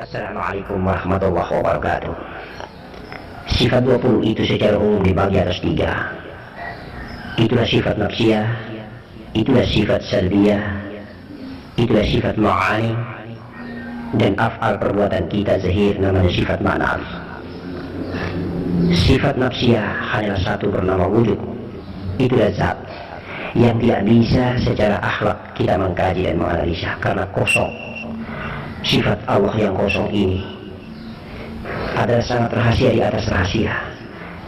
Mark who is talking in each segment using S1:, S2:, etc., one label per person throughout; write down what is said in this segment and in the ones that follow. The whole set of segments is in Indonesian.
S1: Assalamualaikum warahmatullahi wabarakatuh. Sifat 20 itu secara umum dibagi atas 3. Itulah sifat nafsiyah, itulah sifat salbiyah, itulah sifat ma'ani, dan af'al perbuatan kita zahir namanya sifat ma'nawi. Sifat nafsiyah hanyalah satu bernama wujud. Itulah zat yang tidak bisa secara akhlak kita mengkaji dan menganalisa karena kosong. Sifat Allah yang kosong ini adalah sangat rahasia di atas rahasia.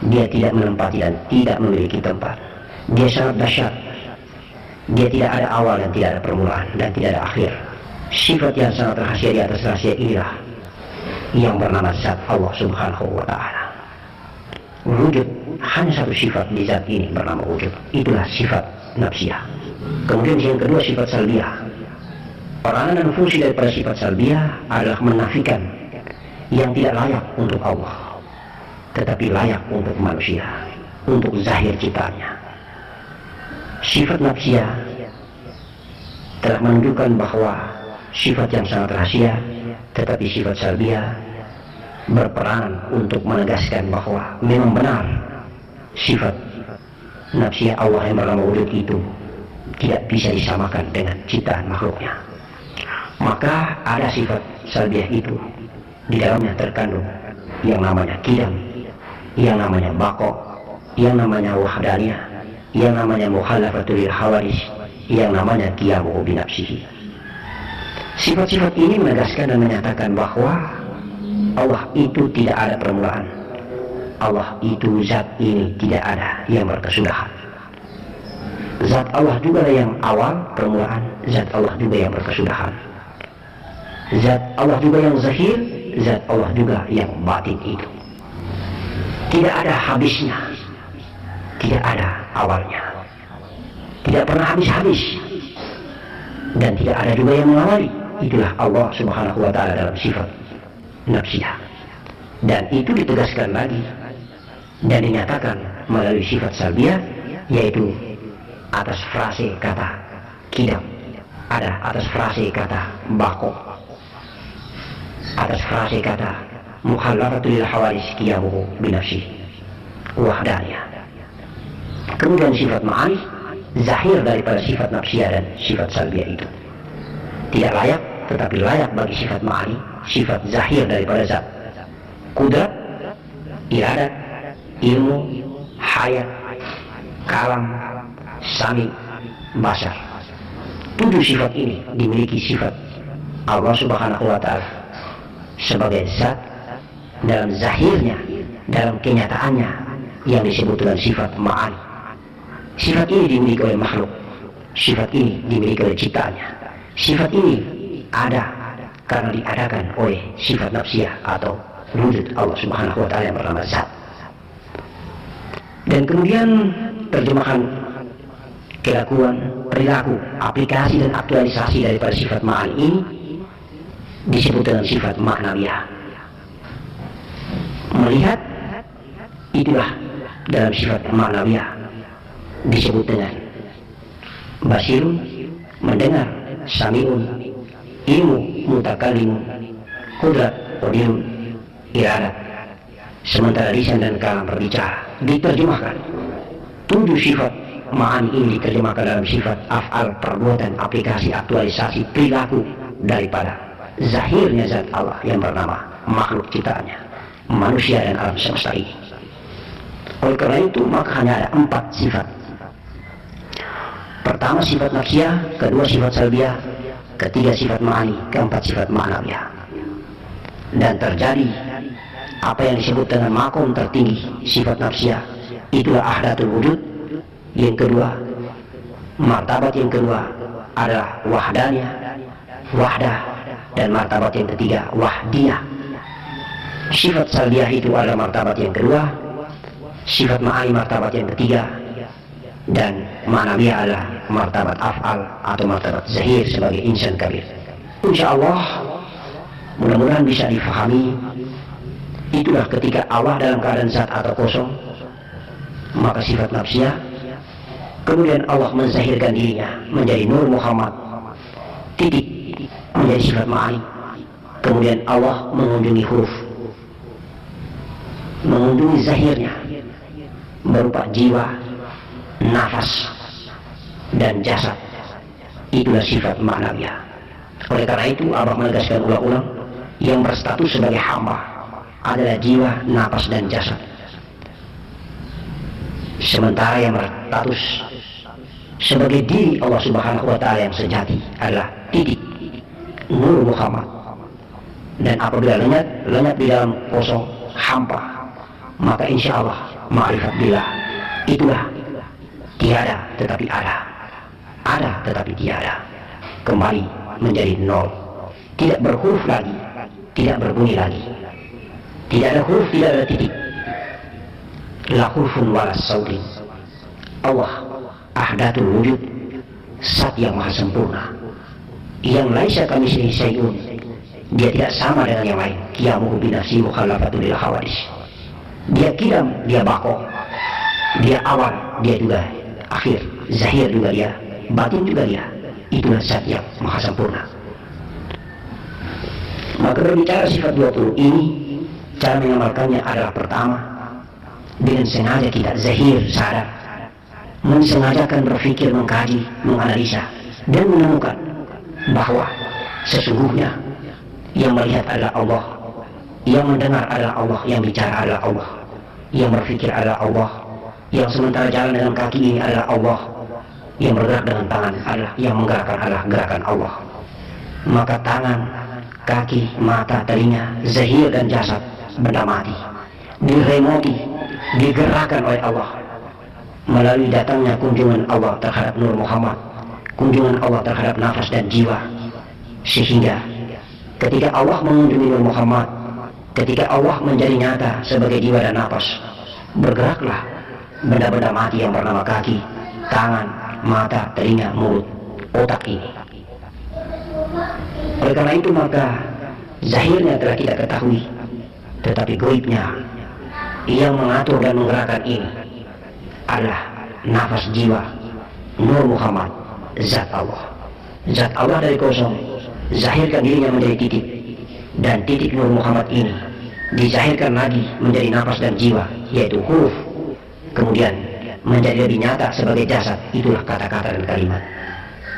S1: Dia tidak menempati dan tidak memiliki tempat. Dia sangat dahsyat. Dia tidak ada awal dan tidak ada permulaan dan tidak ada akhir. Sifat yang sangat rahasia di atas rahasia inilah yang bernama zat Allah subhanahu wa ta'ala. Wujud, hanya satu sifat di zat ini bernama wujud. Itulah sifat nafsiyah. Kemudian yang kedua sifat salbiyah. Peranan dan fungsi daripada sifat salbiyah adalah menafikan yang tidak layak untuk Allah, tetapi layak untuk manusia, untuk zahir ciptaannya. Sifat nafsiyah telah menunjukkan bahwa sifat yang sangat rahasia, tetapi sifat salbiyah berperan untuk menegaskan bahwa memang benar sifat nafsiyah Allah yang bernama wujud itu tidak bisa disamakan dengan ciptaan makhluknya. Maka ada sifat salbiyah itu di dalamnya terkandung yang namanya qidam, yang namanya baqo, yang namanya wahdaniyah, yang namanya mukhalafatul hawadis, yang namanya qiyamu bi nafsihi. Sifat-sifat ini menegaskan dan menyatakan bahwa Allah itu tidak ada permulaan. Allah itu zat ini tidak ada yang berkesudahan. Zat Allah juga yang awal permulaan, zat Allah juga yang berkesudahan. Zat Allah juga yang zahir, zat Allah juga yang batin itu. Tidak ada habisnya, tidak ada awalnya, tidak pernah habis-habis, dan tidak ada juga yang mengawali. Itulah Allah subhanahu wa ta'ala dalam sifat nafsiyah. Dan itu ditegaskan lagi dan dinyatakan melalui sifat salbiyah, yaitu atas frase kata qidam, ada atas frase kata baqo, atas frase kata mukhalafatul hawadis qiyamuhu bi nafsihi wahdaniyah. Kemudian sifat ma'ani zahir daripada sifat nafsiyah dan sifat salbiyah itu tidak layak, tetapi layak bagi sifat ma'ani, sifat zahir daripada zat kudrat, iradat, ilmu, hayat, kalam, sami, basar. 7 sifat ini dimiliki sifat Allah subhanahu wa ta'ala sebagai zat dalam zahirnya, dalam kenyataannya yang disebut dengan sifat ma'ani. Sifat ini dimiliki oleh makhluk, sifat ini dimiliki oleh ciptaannya. Sifat ini ada karena diadakan oleh sifat nafsiyah atau wujud Allah subhanahu wa ta'ala yang bernama zat. Dan kemudian terjemahan kelakuan, perilaku, aplikasi dan aktualisasi daripada sifat ma'ani ini disebut dengan sifat ma'nawiyah. Melihat, itulah dalam sifat ma'nawiyah disebut dengan basirun, mendengar, sami'un, ilmu, mutakallimun, qudrat, qadirun, iradat. Sementara lisan dan kalam berbicara. Diterjemahkan 7 sifat ma'ani ini diterjemahkan dalam sifat af'al, perbuatan, aplikasi, aktualisasi, perilaku daripada zahirnya zat Allah yang bernama makhluk ciptaannya, manusia dan alam semesta ini. Oleh karena itu maka hanya ada 4 sifat. Pertama sifat nafsiyah, kedua sifat salbiyah, ketiga sifat ma'ani, keempat sifat ma'nawiyah. Dan terjadi apa yang disebut dengan makom tertinggi sifat nafsiyah, itulah ahdatul wujud. Yang kedua, martabat yang kedua adalah wahdaniyah, wahdah. Dan martabat yang ketiga wahdiyah. Sifat salbiyah itu adalah martabat yang kedua, sifat ma'ani martabat yang ketiga, dan ma'nawiyah adalah martabat af'al atau martabat zahir sebagai insan kabir. InsyaAllah mudah-mudahan bisa difahami. Itulah ketika Allah dalam keadaan zat atau kosong, maka sifat nafsiyah. Kemudian Allah menzahirkan dirinya menjadi Nur Muhammad, titik, menjadi sifat ma'ani. Kemudian Allah mengunjungi huruf, mengunjungi zahirnya berupa jiwa, nafas, dan jasad. Itulah sifat ma'nawiyah. Oleh karena itu Abah menegaskan ulang-ulang, yang berstatus sebagai hamba adalah jiwa, nafas, dan jasad. Sementara yang berstatus sebagai diri Allah Subhanahu wa Ta'ala yang sejati adalah titik Nur Muhammad. Dan apabila lenyap di dalam kosong, hampa, maka insya Allah ma'rifat billah itulah tiada tetapi ada, ada tetapi tiada, kembali menjadi nol, tidak berhuruf lagi, tidak berbunyi lagi, tidak ada huruf, tidak ada titik. La hurfun wala sautin. Allah ahdatul wujud, zat yang maha sempurna, yang laisa kamitslihi syai'un. Dia tidak sama dengan yang lain. Qiyamuhu binafsi mukhallafatun lil hawadis. Dia qiyam, dia baqo, dia awal, dia juga akhir, zahir juga dia, batin juga dia. Itulah zat yang maha sempurna. Maka berbicara sifat 20 ini, cara mengamalkannya adalah pertama, dengan sengaja kita zahir sadar, mensengajakan berpikir, mengkaji, menganalisa, dan menemukan bahwa sesungguhnya yang melihat adalah Allah, yang mendengar adalah Allah, yang bicara adalah Allah, yang berpikir adalah Allah, yang sementara jalan dengan kaki ini adalah Allah, yang bergerak dengan tangan adalah, yang menggerakkan adalah gerakan Allah. Maka tangan, kaki, mata, telinga, zahir dan jasad, benda mati, diremoti, digerakkan oleh Allah melalui datangnya kunjungan Allah terhadap Nur Muhammad, kunjungan Allah terhadap nafas dan jiwa. Sehingga ketika Allah mengunjungi Nur Muhammad, ketika Allah menjadi nyata sebagai jiwa dan nafas, bergeraklah benda-benda mati yang bernama kaki, tangan, mata, telinga, mulut, otak ini. Oleh karena itu maka zahirnya telah kita ketahui, tetapi gaibnya yang mengatur dan menggerakkan ini adalah nafas jiwa Nur Muhammad, zat Allah. Zat Allah dari kosong zahirkan dirinya menjadi titik, dan titik Nur Muhammad ini dizahirkan lagi menjadi nafas dan jiwa, yaitu huruf, kemudian menjadi lebih nyata sebagai jasad. Itulah kata-kata dan kalimat,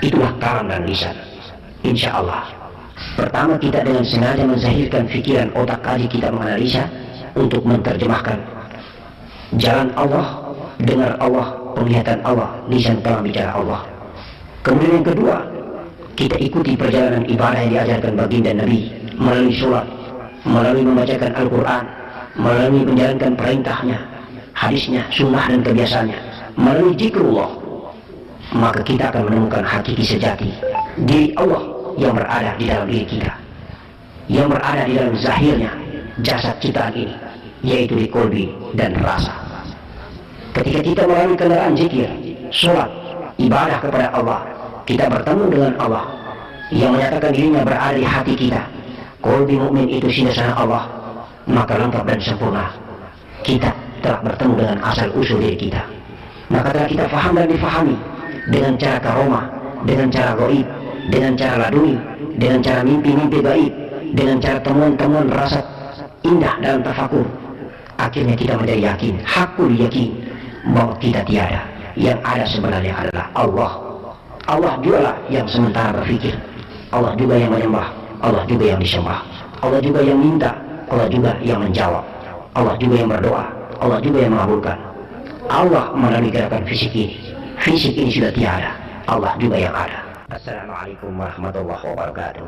S1: itulah kalam dan lisan. Insya Allah pertama kita dengan sengaja menzahirkan pikiran, otak, kaji kita menganalisa untuk menerjemahkan jalan Allah, dengar Allah, penglihatan Allah, lisan telah bicara Allah. Kemudian yang kedua, kita ikuti perjalanan ibadah yang diajarkan baginda Nabi melalui sholat, melalui membacakan Al-Quran, melalui menjalankan perintahnya, hadisnya, sunnah dan kebiasaannya, melalui zikrullah. Maka kita akan menemukan hakiki sejati diri Allah yang berada di dalam diri kita, yang berada di dalam zahirnya jasad ciptaan ini, yaitu di kolbi dan rasa. Ketika kita melalui kendaraan zikir, sholat, ibadah kepada Allah, kita bertemu dengan Allah yang menyatakan dirinya berada di hati kita. Kolbi mukmin itu sinasana Allah, maka lengkap dan sempurna. Kita telah bertemu dengan asal usul diri kita. Maka telah kita faham dan difahami dengan cara karomah, dengan cara gaib, dengan cara laduni, dengan cara mimpi-mimpi gaib, dengan cara temuan-temuan rasa indah dalam tafakur. Akhirnya kita menjadi yakin, hakul yakin, bahwa kita tiada, yang ada sebenarnya adalah Allah. Allah jugalah yang sementara berpikir, Allah juga yang menyembah, Allah juga yang disembah, Allah juga yang minta, Allah juga yang menjawab, Allah juga yang berdoa, Allah juga yang mengabulkan. Allah melalui gerakan fisik ini sudah tiada, Allah juga yang ada. Assalamualaikum warahmatullahi wabarakatuh.